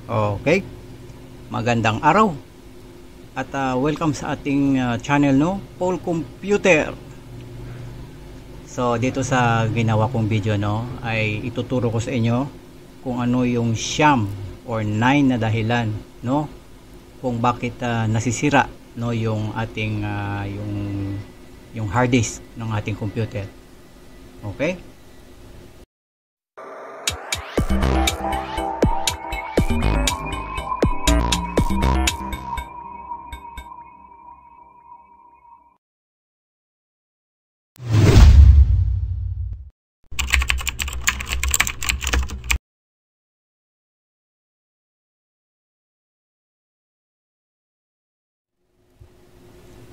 Okay, magandang araw at welcome sa ating channel, no, Paul Computer. So dito sa ginawa kong video, no, ay ituturo ko sa inyo kung ano yung siyam or 9 na dahilan, no, kung bakit nasisira, no, yung ating yung hard disk ng ating computer. Okay?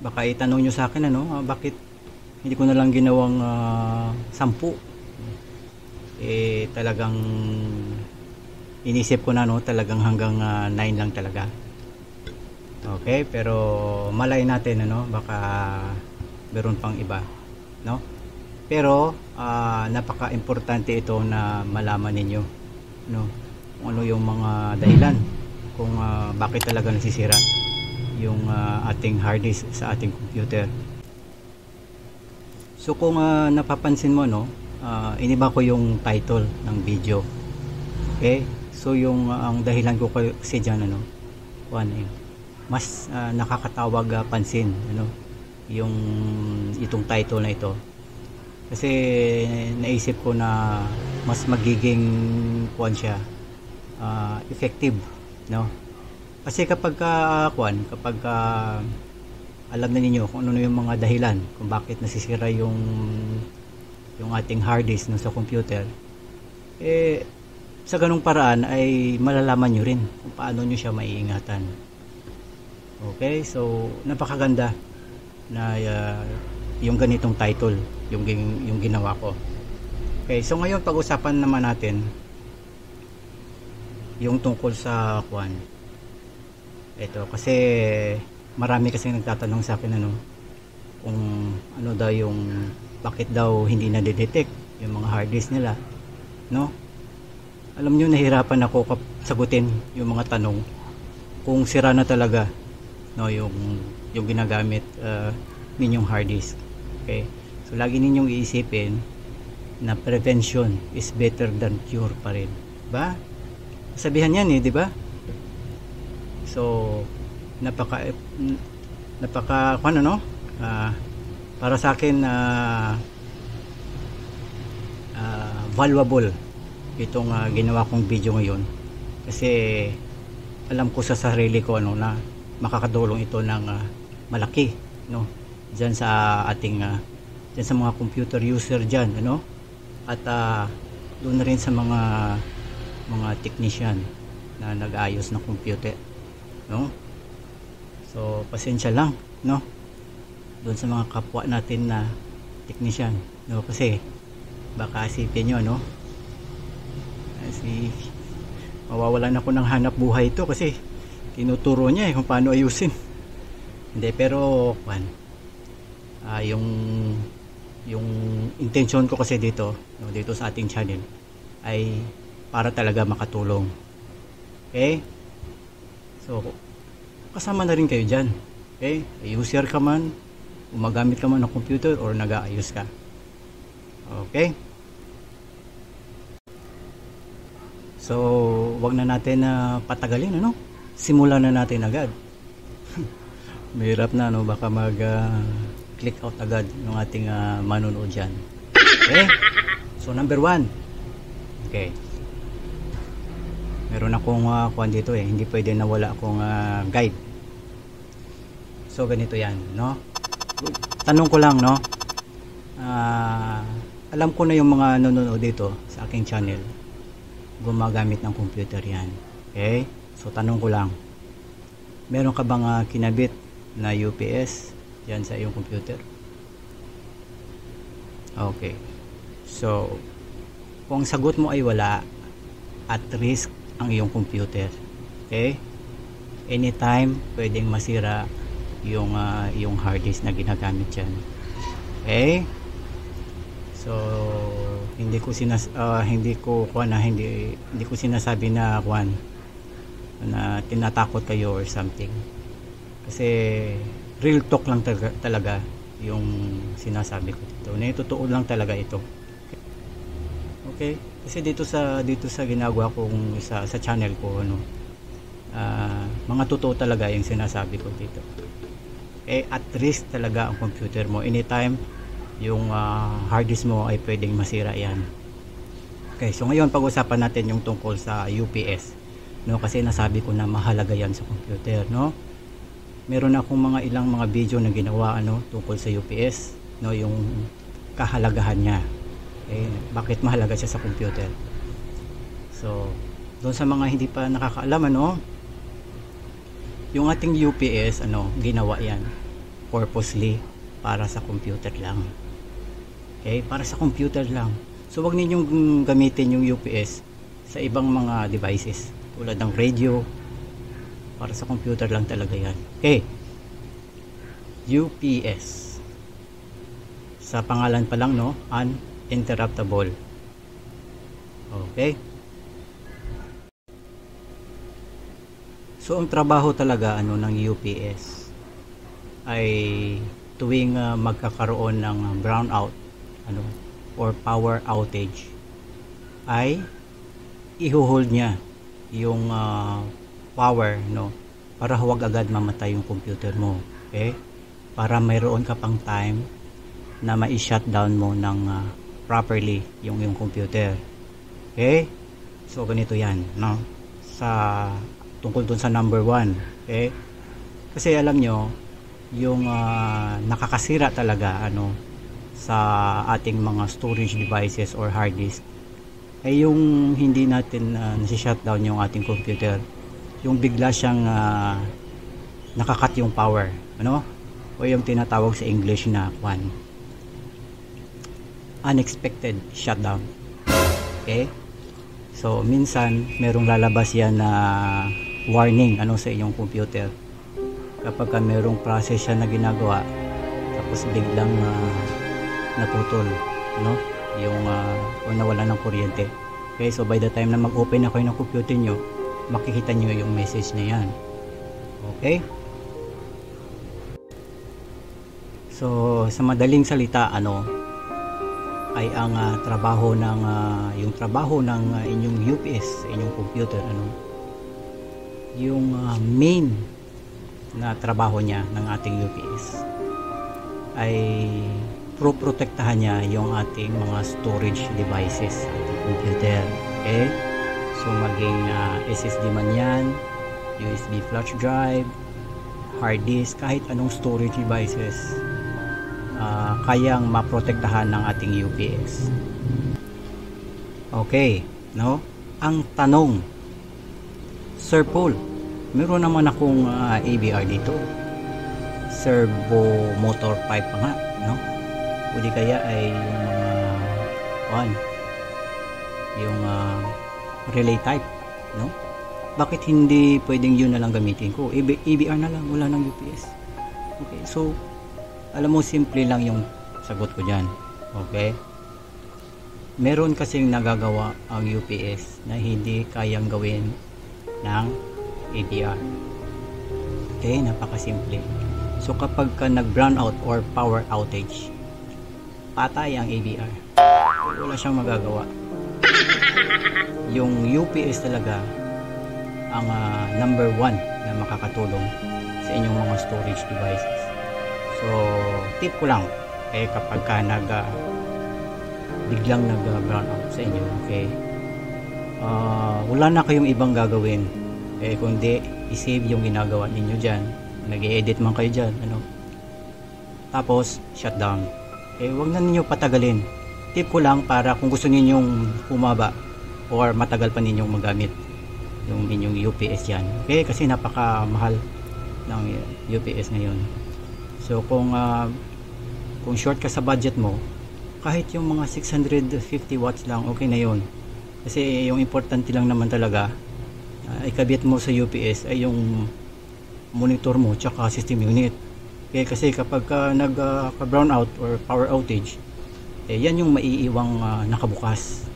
Baka itanong nyo sa akin, ano, bakit hindi ko na lang ginawang 10? Talagang inisip ko na, no, talagang hanggang 9 lang talaga. Okay, pero malay natin, ano, baka meron pang iba, no? Pero napaka-importante ito na malaman ninyo, no, kung ano yung mga dahilan kung bakit talaga nasisira yung ating hard disk sa ating computer. So kung napapansin mo, no, iniba ko yung title ng video. Okay, so yung ang dahilan ko kasi dyan, ano, mas nakakatawag pansin, ano, yung itong title na ito, kasi naisip ko na mas magiging siya effective, no. Kasi kapag alam na ninyo kung ano yung mga dahilan kung bakit nasisira yung ating hard disk, no, sa computer, sa ganung paraan ay malalaman nyo rin kung paano nyo siya maiingatan. Okay, so napakaganda na yung ganitong title yung ginawa ko. Okay, so ngayon pag-usapan naman natin yung tungkol sa ito, kasi marami kasi nagtatanong sa akin, ano, kung ano daw yung bakit daw hindi na-detect yung mga hard disk nila, no. Alam nyo, nahirapan ako sagutin yung mga tanong kung sira na talaga, no, yung ginagamit ninyong hard disk. Okay, so lagi ninyong iisipin na prevention is better than cure pa rin, ba? Sabihan yan, di ba? So napaka para sa akin valuable itong ginawa kong video ngayon, kasi alam ko sa sarili ko, ano, na makakatulong ito ng malaki, no, diyan sa ating diyan sa mga computer user diyan, ano, at doon na rin sa mga technician na nag-aayos ng computer, no. So pasensya lang, no, doon sa mga kapwa natin na technician, no, kasi baka isipin nyo, no, kasi mawawalan ako ng hanap buhay ito kasi tinuturo niya kung paano ayusin. Hindi, pero yung intention ko kasi dito, no, dito sa ating channel ay para talaga makatulong. Okay, so kasama na rin kayo dyan. Okay, user ka man, gumagamit ka man ng computer, or nag-aayos ka. Okay, so wag na natin patagalin, ano, simulan na natin agad. Mahirap na, no, baka mag click out agad ng ating manonood dyan. Okay, so number 1. Okay, meron akong dito, hindi pwede na wala akong guide. So ganito yan, no. Tanong ko lang, no, alam ko na yung mga nanonood dito sa aking channel gumagamit ng computer yan. Okay, so tanong ko lang, meron ka bang kinabit na UPS yan sa iyong computer? Okay, so kung sagot mo ay wala, at risk ang iyong computer. Okay, anytime pwedeng masira yung hard disk na ginagamit dyan. Okay, so hindi ko sinasabi na na tinatakot kayo or something. Kasi real talk lang talaga yung sinasabi ko dito. Totoo lang talaga ito. Okay? Kasi dito sa ginagawa kong sa channel ko, ano, mga totoo talaga yung sinasabi ko dito. At risk talaga ang computer mo. Anytime yung hard disk mo ay pwedeng masira yan. Okay, so ngayon pag-usapan natin yung tungkol sa UPS, no, kasi nasabi ko na mahalaga yan sa computer, no. Meron akong ilang mga video na ginawa, ano, tungkol sa UPS, no, yung kahalagahan niya. Okay, bakit mahalaga siya sa computer. So doon sa mga hindi pa nakakaalam, ano, yung ating UPS, ano, ginawa yan purposely para sa computer lang. Okay, para sa computer lang. So wag ninyong gamitin yung UPS sa ibang mga devices tulad ng radio. Para sa computer lang talaga yan. Okay, UPS, sa pangalan pa lang, no, uninterruptible. Okay, so ang trabaho talaga, ano, ng UPS ay tuwing magkakaroon ng brownout, ano, or power outage, ay ihuhold niya yung power, no, para huwag agad mamatay yung computer mo. Okay, para mayroon ka pang time na ma-shutdown mo ng properly yung computer. Okay, so ganito yan, no, sa tungkol dun sa number 1. Okay, kasi alam nyo yung nakakasira talaga, ano, sa ating mga storage devices or hard disk ay yung hindi natin nasi-shutdown yung ating computer, yung bigla siyang nakakat yung power, ano, o yung tinatawag sa English na unexpected shutdown. Okay, so minsan merong lalabas yan na warning, ano, sa inyong computer kapag merong process siya na ginagawa tapos biglang naputol, no, yung o nawala ng kuryente. Okay, so by the time na mag-open na kayo ng computer nyo, makikita nyo yung message na yan. Okay, so sa madaling salita, ano, ay ang trabaho ng inyong UPS sa inyong computer, ano, yung main na trabaho niya ng ating UPS ay protektahan niya yung ating mga storage devices sa ating computer. Okay, so maging SSD man yan, USB flash drive, hard disk, kahit anong storage devices, kayang maprotektahan ng ating UPS. Okay, no, ang tanong, Sir Paul, meron naman akong ABR dito, servo motor pipe pa nga, no, o di kaya ay yung relay type, no, bakit hindi pwedeng yun na lang gamitin ko, ABR na lang, wala ng UPS. Okay, so alam mo, simple lang yung sagot ko dyan. Okay, meron kasing nagagawa ang UPS na hindi kayang gawin ng ABR. Okay, napakasimple. So kapag ka nag-brownout or power outage, patay ang ABR. Wala siyang magagawa. Yung UPS talaga ang number 1 na makakatulong sa inyong mga storage devices. So tip ko lang, kapag ka biglang nag-brownout sa inyo, okay, wala na kayong ibang gagawin kundi i-save yung ginagawa ninyo dyan. Nag-i-edit man kayo dyan, ano, tapos shutdown. Wag na ninyo patagalin. Tip ko lang para kung gusto ninyong humaba or matagal pa ninyong magamit yung inyong UPS yan. Okay, kasi napakamahal ng UPS ngayon. So kung short ka sa budget mo, kahit yung mga 650 watts lang, okay na yun. Kasi yung importante lang naman talaga ikabit mo sa UPS ay yung monitor mo tsaka system unit. Okay, kasi kapag nag-brownout or power outage, yan yung maiiwang nakabukas.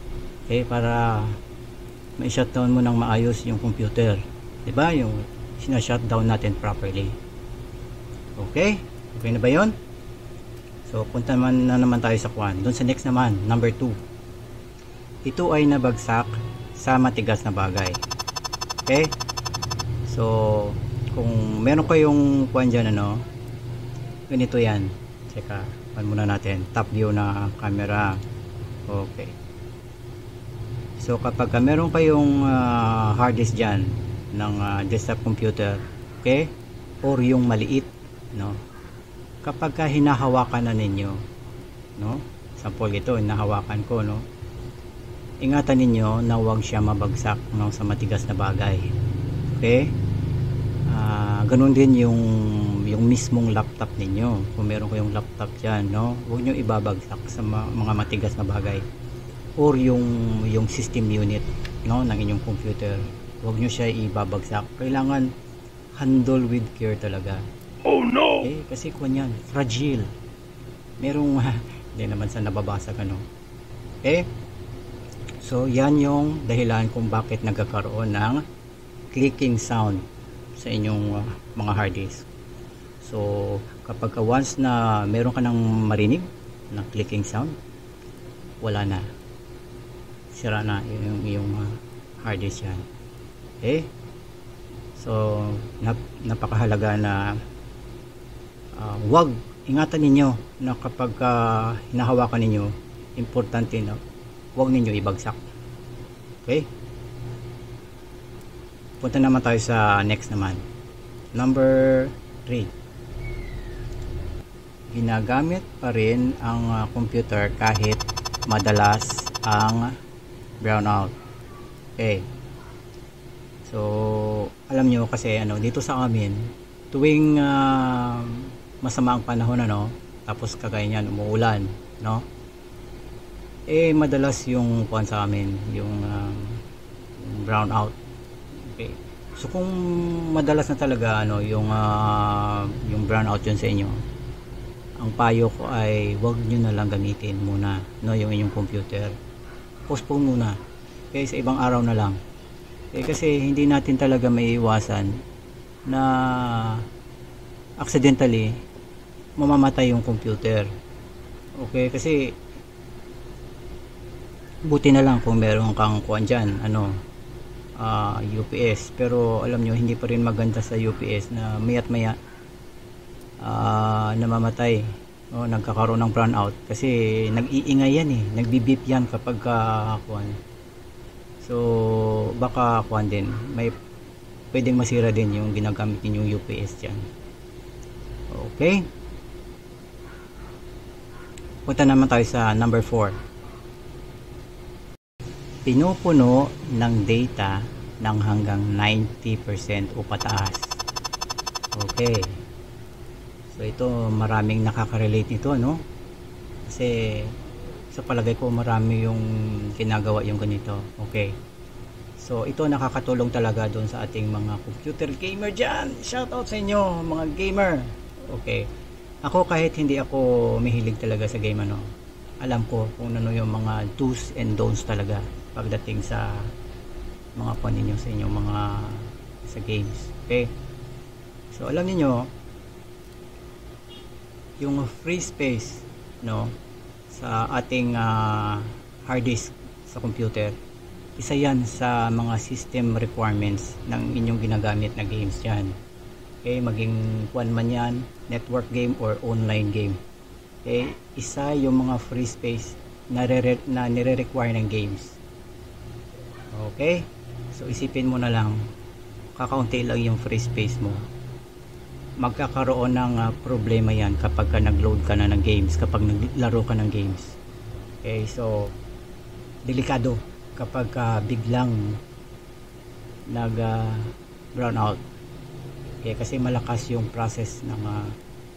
Okay, para ma-shutdown mo ng maayos yung computer. 'Di ba? Yung sina-shutdown natin properly. Okay? Okay na ba 'yon? So punta naman tayo sa kwan. Doon sa next naman, number 2. Ito ay nabagsak sa matigas na bagay. Okay? So kung meron kayong kwan dyan, ano, ganito yan. Teka, pan muna natin. Top view na camera. Okay. So kapag meron kayong hard disk dyan ng desktop computer, okay, or yung maliit, no, kapag hinahawakan na ninyo, no, sample ito, hinahawakan ko, no, ingatan ninyo na huwag siya mabagsak, no, sa matigas na bagay. Okay, ganun din yung mismong laptop ninyo. Kung meron kayong laptop dyan, no, huwag nyo ibabagsak sa mga matigas na bagay, or yung system unit, no, ng inyong computer. Huwag nyo siya ibabagsak. Kailangan handle with care talaga. Oh no! Okay? Kasi kung yan, fragile. Merong hindi naman sa nababasag, ano. Okay? So yan yung dahilan kung bakit nagkakaroon ng clicking sound sa inyong mga hard disk. So kapag once na meron ka nang marinig na clicking sound, wala na, sira na yung hard disk yan. Okay? So napakahalaga na wag, ingatan ninyo na kapag hinahawakan ninyo, importante na wag ninyo ibagsak. Okay? Punta naman tayo sa next naman, number 3. Ginagamit pa rin ang computer kahit madalas ang brownout. Okay. So alam nyo kasi, ano, dito sa amin tuwing masama ang panahon, ano, tapos kagaya niyan umuulan, no, madalas yung kuwan sa amin, yung brownout. Okay. So kung madalas na talaga, ano, yung brownout yun sa inyo, ang payo ko ay wag nyo na lang gamitin muna, no, yung inyong computer. Postpone muna. Okay, sa ibang araw na lang. Okay, kasi hindi natin talaga maiiwasan na accidentally mamamatay yung computer. Okay, kasi buti na lang kung meron kang kuwan dyan, ano, UPS. Pero alam nyo, hindi pa rin maganda sa UPS na maya't maya namamatay, o nagkakaroon ng brownout kasi nag-iingay yan, nagbibip yan kapag kuwan. So baka kuwan din, may pwedeng masira din yung ginagamit ninyong UPS dyan. Okay, punta naman tayo sa number 4. Pinupuno ng data ng hanggang 90% o pataas. Okay, so ito, maraming nakaka-relate nito, no? Kasi sa palagay ko marami yung ginagawa yung ganito. Okay, so ito nakakatulong talaga doon sa ating mga computer gamer dyan. Shoutout sa inyo mga gamer. Okay, ako kahit hindi ako mahilig talaga sa game, ano, alam ko kung ano yung mga do's and don'ts talaga pagdating sa mga pan ninyo sa inyong mga sa games. Okay, so alam niyo yung free space, no, sa ating hard disk sa computer, isa yan sa mga system requirements ng inyong ginagamit na games yan. Okay, maging one man yan, network game or online game. Okay, isa yung mga free space na nire-require ng games. Okay, so isipin mo na lang, kakaunti lang yung free space mo, magkakaroon ng problema yan kapag nag-load ka na ng games, kapag naglaro ka ng games. Okay, so delikado kapag biglang nag brownout. Okay, kasi malakas yung process ng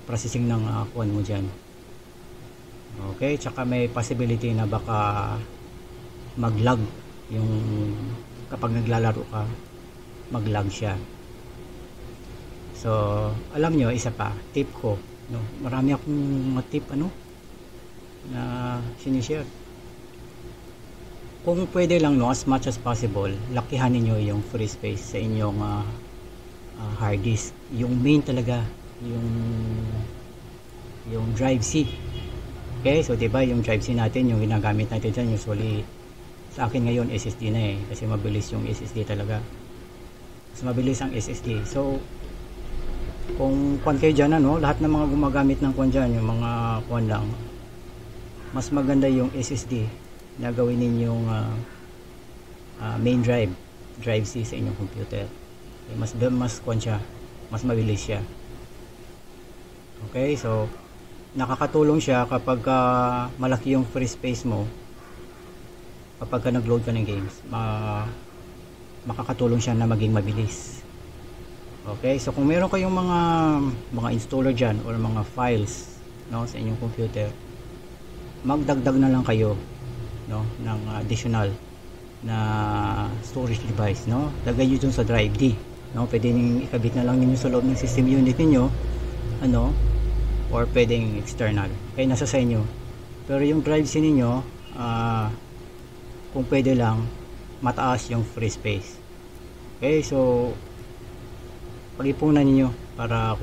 processing ng kuwan mo dyan. Okay, tsaka may possibility na baka mag-lag yung kapag naglalaro ka, mag-lag siya. So alam nyo, isa pa tip ko, no, marami akong mga tip, ano, na sinishare. kung pwede lang, no, as much as possible, lakihan niyo yung free space sa inyong hard disk. Yung main talaga, yung drive C. Okay, so 'di ba yung drive C natin, yung ginagamit natin dyan, usually sa akin ngayon SSD na kasi mabilis yung SSD talaga. Mas mabilis ang SSD. So kung kuwan kayo dyan, lahat ng mga gumagamit ng kuwan dyan, yung mga kuwan lang, mas maganda yung SSD na gawin ninyong main drive C sa inyong computer. Okay, mas kuwan siya, mas mabilis siya. Okay, so nakakatulong siya kapag malaki yung free space mo. Kapag nag-load ka ng games, makakatulong siya na maging mabilis. Okay, so kung meron kayong mga installer dyan or mga files, no, sa inyong computer, magdagdag na lang kayo, no, ng additional na storage device, no. Lagay nyo dun sa drive D, no. Pwede nyo ikabit na lang ninyo sa loob ng system unit niyo, or pwedeng external. Okay, nasa sa inyo. Pero yung drive C ninyo, kung pwede lang, mataas yung free space. Okay, so pag-ipunan niyo para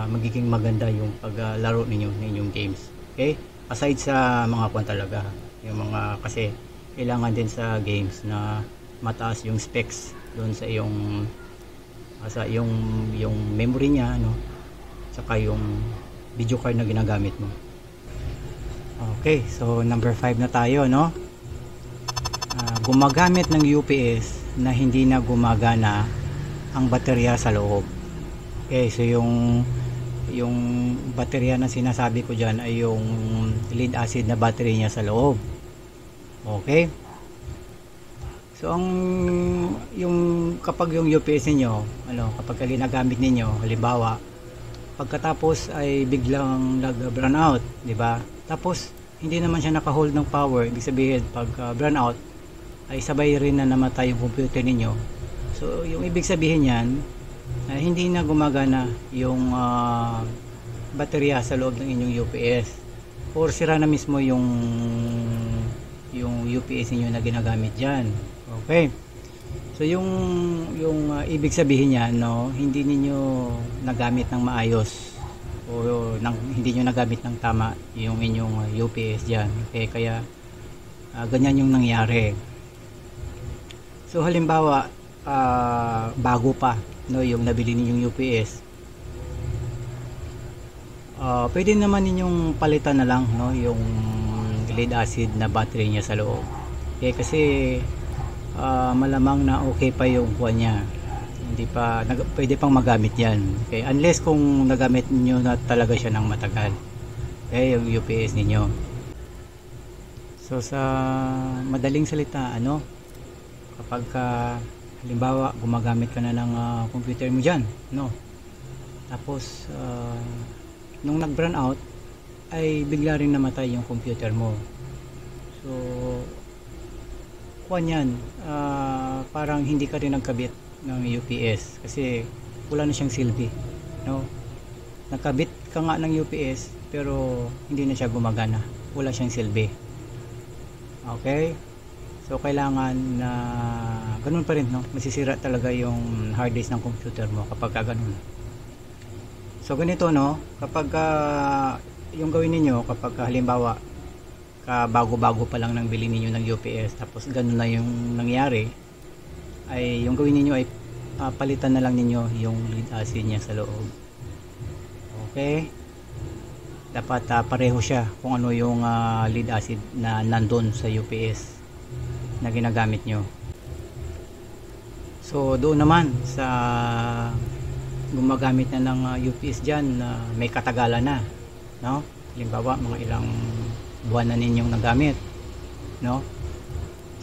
magiging maganda yung paglaro ninyo ng inyong games. Okay, aside sa mga talaga, yung mga, kasi kailangan din sa games na mataas yung specs doon sa yung memory niya, saka yung video card na ginagamit mo. Okay, so number 5 na tayo, gumagamit ng UPS na hindi na gumagana ang baterya sa loob. Okay, so yung baterya na sinasabi ko dyan ay yung lead acid na battery niya sa loob. Okay, so kapag yung UPS niyo, kapag ginagamit niyo, halimbawa pagkatapos ay biglang nag-burn out, di ba? Tapos hindi naman siya naka-hold ng power, ibig sabihin pag burn out ay sabay rin na namatay yung computer ninyo. So yung ibig sabihin niyan, hindi na gumagana yung baterya sa loob ng inyong UPS, or sira na mismo yung UPS niyo na ginagamit diyan. Okay, so yung ibig sabihin niyan, hindi niyo nagamit ng maayos, o hindi niyo nagamit ng tama yung inyong UPS diyan. Okay, kaya ganyan yung nangyari. So halimbawa, bago pa, yung nabili ninyong UPS, pwede naman ninyong palitan na lang, yung lead acid na battery niya sa loob. Okay, kasi malamang na okay pa yung kuha niya, hindi pa pwede pang magamit yan. Okay, unless kung nagamit niyo na talaga siya ng matagal, okay, yung UPS ninyo. So sa madaling salita, kapag halimbawa gumagamit ka na ng computer mo dyan, tapos nung nag-burn out ay bigla rin namatay yung computer mo. So kuwan yan, parang hindi ka rin nagkabit ng UPS kasi wala na siyang silbi, nagkabit ka nga ng UPS pero hindi na siya gumagana, wala siyang silbi. Okay, so kailangan na ganun pa rin, masisira talaga yung hard disk ng computer mo kapag ganun. So ganito, kapag yung gawin niyo, kapag halimbawa bago-bago pa lang nang bili niyo ng UPS, tapos ganun na yung nangyari, ay yung gawin niyo ay palitan na lang niyo yung lead acid niya sa loob. Okay, dapat pareho siya kung ano yung lead acid na nandun sa UPS na ginagamit nyo. So doon naman sa gumagamit na ng UPS dyan na may katagalan na, halimbawa mga ilang buwan na ninyong nagamit,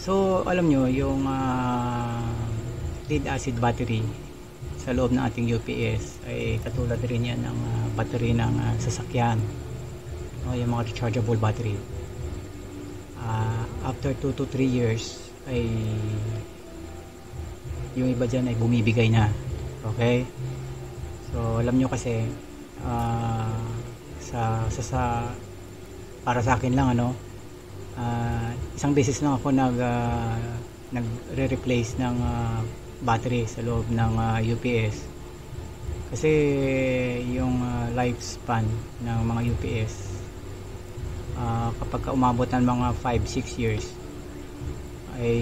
so alam nyo yung lead acid battery sa loob ng ating UPS ay katulad rin yan ng battery ng sasakyan, yung mga rechargeable battery. After 2 to 3 years ay yung iba dyan ay bumibigay na. Okay, so alam nyo kasi para sa akin lang, Isang beses lang ako nagre-replace ng battery sa loob ng UPS, kasi yung lifespan ng mga UPS, kapag umabot ng mga 5-6 years ay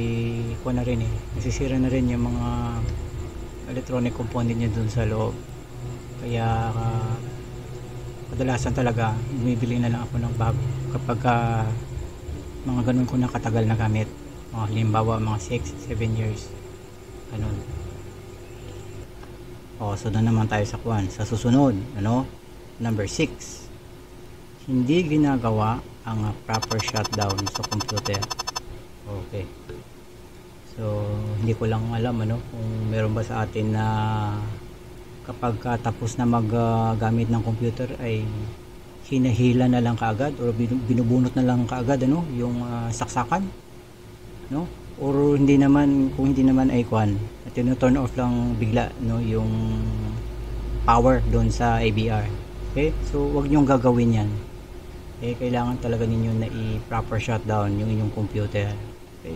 na rin nasisira na rin yung mga electronic component niya dun sa loob. Kaya kadalasan talaga bumibili na lang ako ng bago kapag mga ganun ko na katagal na gamit, mga halimbawa mga 6-7 years ganun. So na naman tayo sa susunod, number 6, hindi ginagawa ang proper shutdown sa computer. Okay, so hindi ko lang alam kung meron ba sa atin na kapag tapos na maggamit ng computer ay hinahila na lang kaagad or binubunot na lang kaagad yung saksakan, or hindi naman, kung hindi naman ay at turn off lang bigla yung power doon sa ABR. Okay, so wag niyong gagawin yan. Kailangan talaga ninyo na i-proper shutdown yung inyong computer. Okay,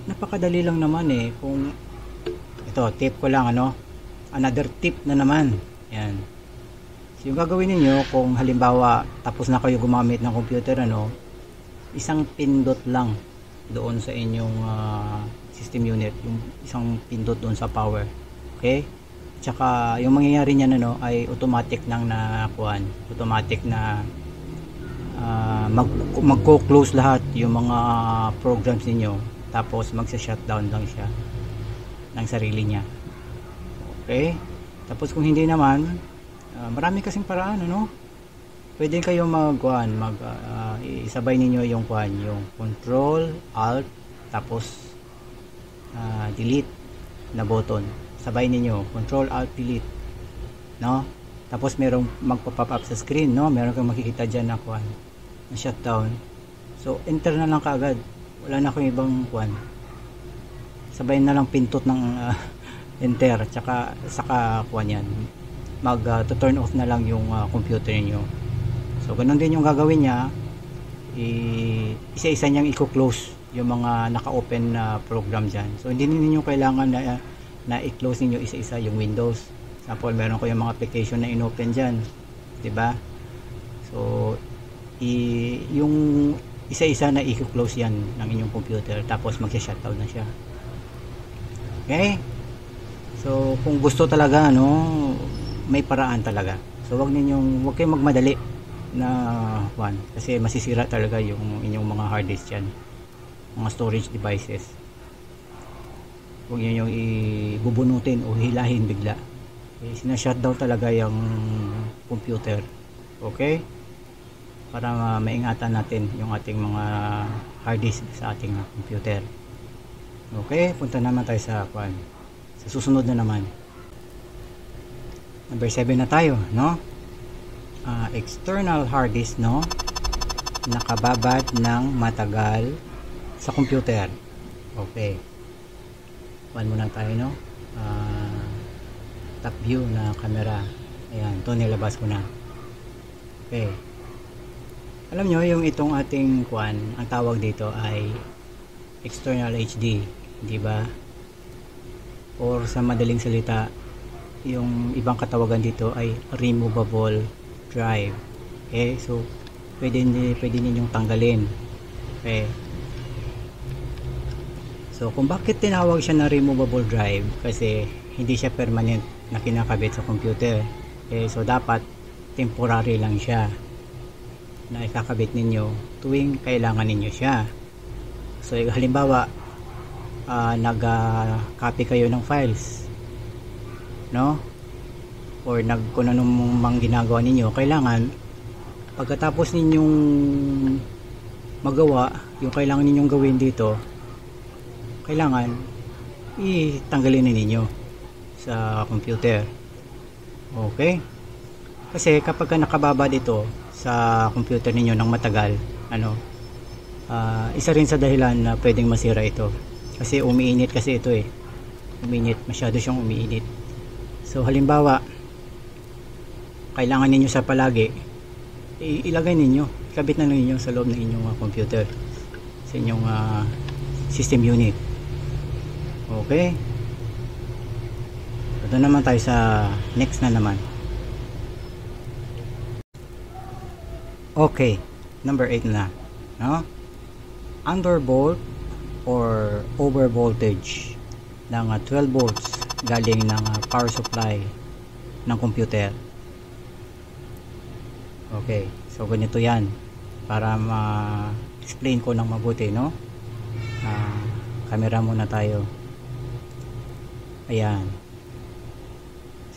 napakadali lang naman kung ito, tip ko lang another tip na naman yan. So yung gagawin niyo kung halimbawa tapos na kayo gumamit ng computer, isang pindot lang doon sa inyong system unit, yung isang pindot doon sa power. Okay, tsaka yung mangyayari niyan ay automatic nang automatic na magko-close lahat yung mga programs niyo, tapos magsa-shutdown lang siya ng sarili niya. Okay, tapos kung hindi naman, marami kasing paraan pwede kayo isabay ninyo yung yung control alt tapos delete na button. Sabay ninyo control alt delete, tapos merong magpo-pop up sa screen, meron kang makikita diyan na na shutdown. So enter na lang kaagad, wala na akong ibang sabay na lang pintot ng enter, tsaka saka yan mag-turn off na lang yung computer niyo. So ganun din yung gagawin niya, isa-isa niyang i-close yung mga naka-open na program dyan. So hindi niyo kailangan na i-close niyo isa-isa yung Windows. Example, meron ko yung mga application na in-open dyan, diba? So yung isa-isa na i-close yan ng inyong computer, tapos magsa-shutdown na siya. Okay, so kung gusto talaga may paraan talaga. So wag kayong magmadali na kasi masisira talaga yung inyong mga hard disk dyan, mga storage devices. Huwag nyo yung ibubunutin o hilahin bigla. Sinashutdown talaga yung computer. Okay, para maingatan natin yung ating mga hard disk sa ating computer. Okay, punta naman tayo sa susunod na naman. Number 7 na tayo, external hard disk, nakababad ng matagal sa computer. Okay, muna tayo, top view na camera. Ayan, ito nilabas ko na. Okay, alam nyo yung itong ating ang tawag dito ay external HD, di ba? Or sa madaling salita, yung ibang katawagan dito ay removable drive. Okay, so pwede ninyong tanggalin. Okay, so kung bakit tinawag siya na removable drive, kasi hindi siya permanent na kinakabit sa computer. Okay, so dapat temporary lang siya na ikakabit ninyo tuwing kailangan ninyo siya. So halimbawa, nag-copy kayo ng files, or kung anong mang ginagawa ninyo, kailangan pagkatapos ninyong magawa yung kailangan ninyong gawin dito, kailangan itanggalin na ninyo sa computer. Okay, kasi kapag nakababad ito sa computer ninyo ng matagal, isa rin sa dahilan na pwedeng masira ito, kasi umiinit kasi ito masyado siyang umiinit. So halimbawa, kailangan ninyo sa palagi, ilagay ninyo kabit na ninyo sa loob ng inyong computer, sa inyong system unit. Okay, ito naman tayo sa next na naman. Okay, number 8 na, no? Undervolt or over voltage ng 12 volts galing ng power supply ng computer. Okay, so ganito yan para ma-explain ko ng mabuti, no? Camera muna tayo. Ayan.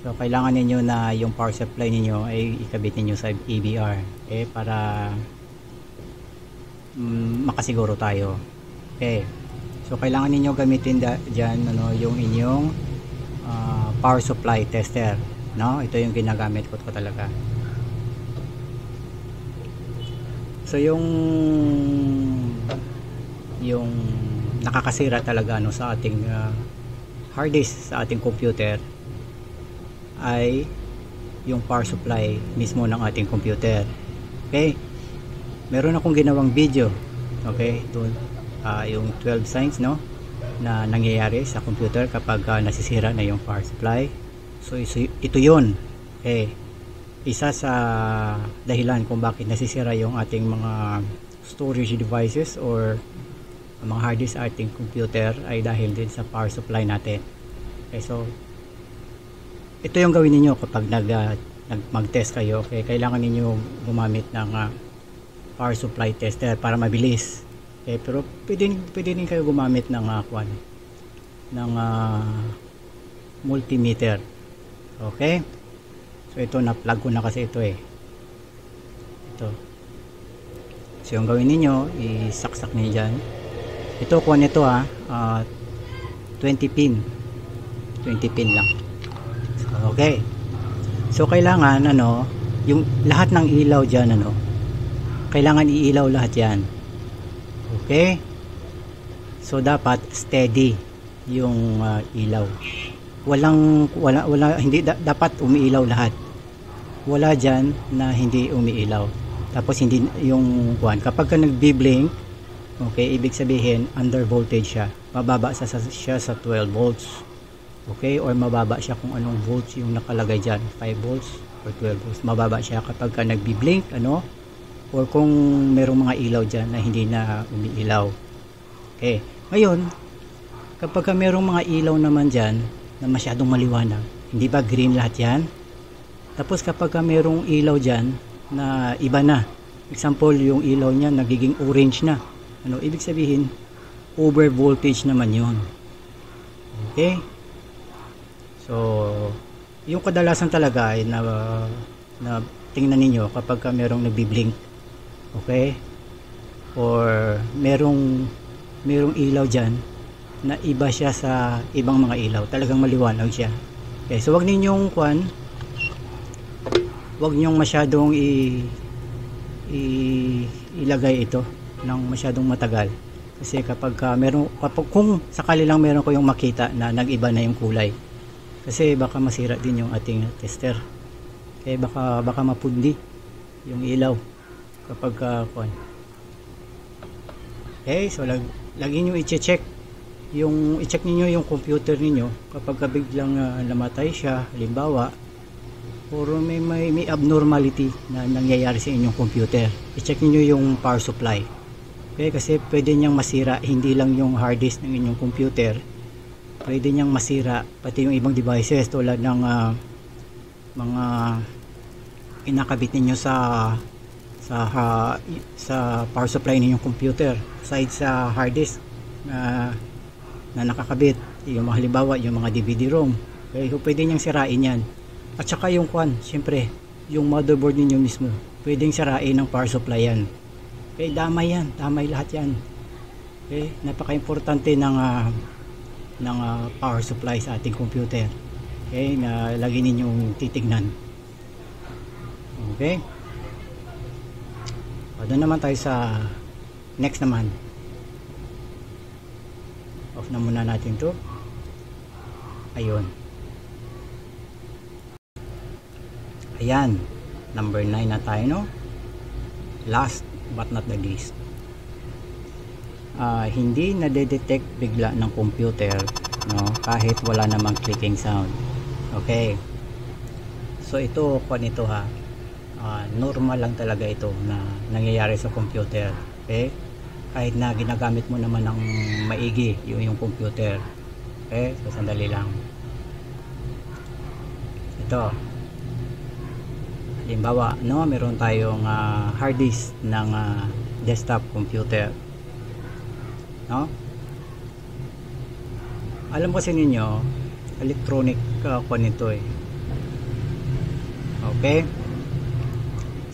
So kailangan ninyo na yung power supply ninyo ay ikabit ninyo sa EBR para makasiguro tayo. Okay, so kailangan ninyo gamitin dyan yung inyong power supply tester, no? Ito yung ginagamit ko talaga. So yung nakakasira talaga sa ating hard disk, sa ating computer, ay yung power supply mismo ng ating computer. Okay, meron akong ginawang video, okay, doon yung 12 signs, no, na nangyayari sa computer kapag nasisira na yung power supply. So ito yun. Okay, isa sa dahilan kung bakit nasisira yung ating mga storage devices or mga hard disk sa ating computer ay dahil din sa power supply natin. Okay, so ito yung gawin niyo kapag mag-test kayo. Okay, kailangan niyo gumamit ng power supply tester para mabilis. Okay, pero pwede din kayo gumamit ng multimeter. Okay, so ito na-plug ko na kasi ito ito. So yung gawin niyo, isaksak niyo dyan. Ito kuha nito 20 pin lang. Okay, so kailangan yung lahat ng ilaw dyan, kailangan iilaw lahat yan. Okay, so dapat steady yung ilaw, hindi dapat umiilaw lahat. Wala dyan na hindi umiilaw. Tapos hindi yung kapag ka nagbi-blink, okay, ibig sabihin under voltage siya, mababa siya sa 12 volts. Okay, or mababa siya kung anong volts yung nakalagay dyan, 5 volts or 12 volts. Mababa siya kapag ka nagbi-blink, or kung merong mga ilaw dyan na hindi na umiilaw. Okay, ngayon kapag ka merong mga ilaw naman dyan na masyadong maliwanag, hindi ba green lahat yan? Tapos kapag ka merong ilaw dyan na iba na, example yung ilaw niya nagiging orange na, ibig sabihin over voltage naman yun. Okay, so yung kadalasan talaga ay na tingnan ninyo kapag ka merong nagbi-blink, okay, or merong ilaw dyan na iba siya sa ibang mga ilaw, talagang maliwanag siya. Okay, so wag ninyong wag nyong masyadong ilagay ito ng masyadong matagal, kasi kapag kung sakali lang meron ko yung makita na nag-iba na yung kulay, kasi baka masira din yung ating tester. Okay, baka mapundi yung ilaw kapag okay, so lagi nyo i-check niyo yung computer niyo kapag biglang namatay siya, halimbawa, or may abnormality na nangyayari sa inyong computer. I-check niyo yung power supply. Okay, kasi pwede niyang masira hindi lang yung hard disk ng inyong computer, pwede niyang masira pati yung ibang devices tulad ng mga inakabit ninyo sa power supply ninyong computer, aside sa hard disk na nakakabit, yung mga halimbawa yung mga DVD-ROM. Okay, so pwede niyang sirain yan. At saka yung siyempre yung motherboard ninyo mismo, pwedeng sirain ng power supply yan. Okay, damay lahat yan. Okay, napaka-importante ng power supply sa ating computer. Okay, na lagi ninyong titignan. Okay, doon naman tayo sa next naman. Off na muna natin to. Ayun, ayan, number 9 na tayo, no? last but not the least, hindi nade-detect bigla ng computer, no, kahit wala namang clicking sound. Okay, so ito ito ha, normal lang talaga ito na nangyayari sa computer. Okay, kahit na ginagamit mo naman ng maigi yung computer. Okay, so sandali lang. Ito, halimbawa, no, meron tayong hard disk ng desktop computer, no? Alam kasi ninyo, electronic nito eh. Okay,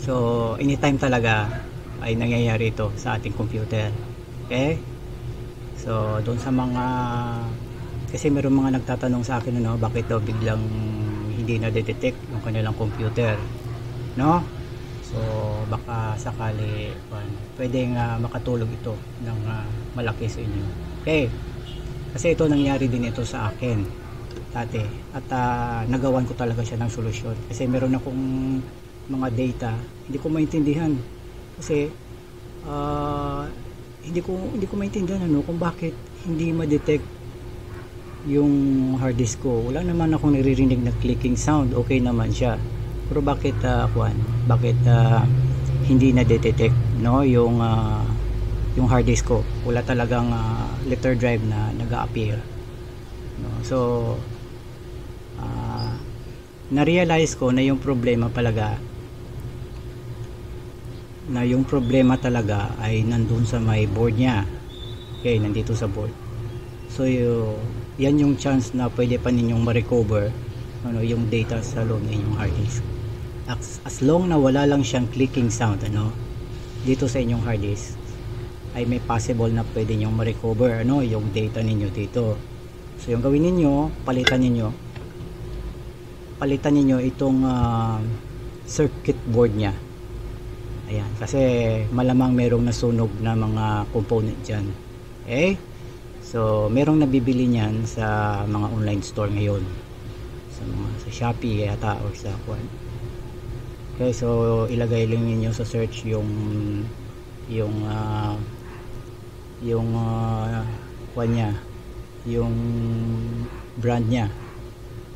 so anytime talaga ay nangyayari ito sa ating computer. Okay, so doon sa mga, kasi meron mga nagtatanong sa akin, ano, bakit daw biglang hindi na-detect yung kanilang computer, no? So baka sakali pwedeng makatulog ito ng malaki sa inyo. Okay, kasi ito nangyari din ito sa akin dati, at nagawan ko talaga siya ng solusyon. Kasi meron akong mga data hindi ko maintindihan, kasi hindi ko maintindihan, ano, kung bakit hindi ma-detect yung hard disk ko. Wala naman akong naririnig na clicking sound, okay naman siya, pero bakit hindi na-detect, no, yung hard disk ko. Wala talagang letter drive na nag-a-appear, no? So na-realize ko na yung problema talaga ay nandun sa may board niya. Okay, nandito sa board. So yan yung chance na pwede pa ninyong ma-recover, ano, yung data sa loob ng inyong hard disk. As long na wala lang siyang clicking sound, ano, dito sa inyong hard disk, ay may possible na pwede nyong ma-recover, ano, yung data ninyo dito. So yung gawin ninyo, palitan ninyo itong circuit board nya. Ayan, kasi malamang merong nasunog na mga component dyan. Okay, so merong nabibili niyan sa mga online store ngayon, sa Shopee yata or sa Kwan. Okay, so ilagay lang niyo sa search yung Kwan nya, yung brand nya.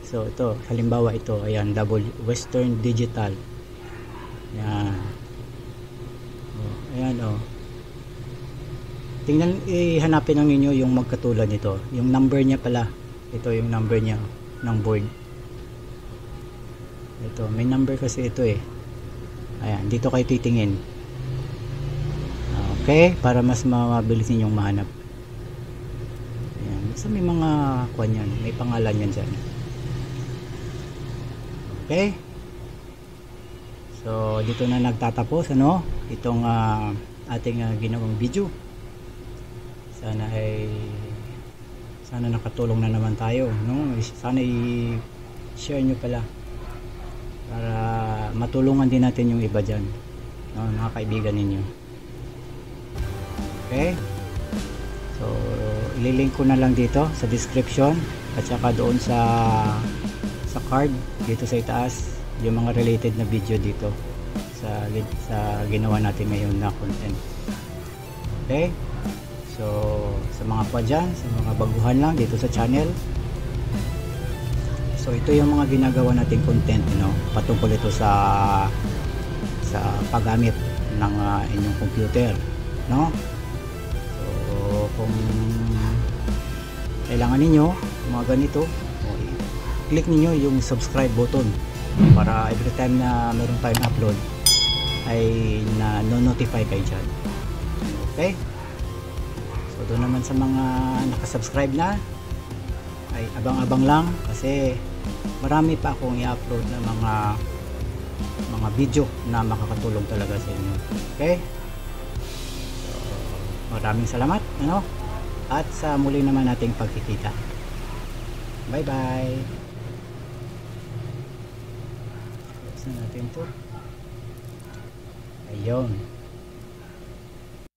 So ito, halimbawa ito, ayan, Western Digital. Ayan. Ayan, oh. Tingnan, hanapin lang ninyo yung magkatulad nito. Yung number niya pala. Ito yung number niya ng board. Ito, may number kasi ito eh. Ayan, dito kayo titingin. Okay, para mas mabilis ninyong mahanap. Ayan, so may mga kwan yan, may pangalan yan dyan. Okay, so dito na nagtatapos, ano, itong ating ginawang video. Sana nakatulong na naman tayo, no? Sana i-share nyo pala para matulungan din natin yung iba dyan, no, mga kaibigan ninyo. Okay, so ililink ko na lang dito sa description at saka doon sa card dito sa itaas yung mga related na video dito sa ginawa natin ngayon na content. Okay, so sa mga pa dyan, sa mga baguhan lang dito sa channel, so ito yung mga ginagawa nating content, you know, patungkol ito sa paggamit ng inyong computer, no? So kung kailangan ninyo mga ganito, click niyo yung subscribe button para every time na meron tayong upload ay na-notify kayo dyan. Okay, so doon naman sa mga nakasubscribe na, ay abang-abang lang, kasi marami pa akong i-upload na mga video na makakatulong talaga sa inyo. Okay, so maraming salamat, ano, at sa muli naman nating pagkikita. Bye bye. Buksan natin to. Ayun.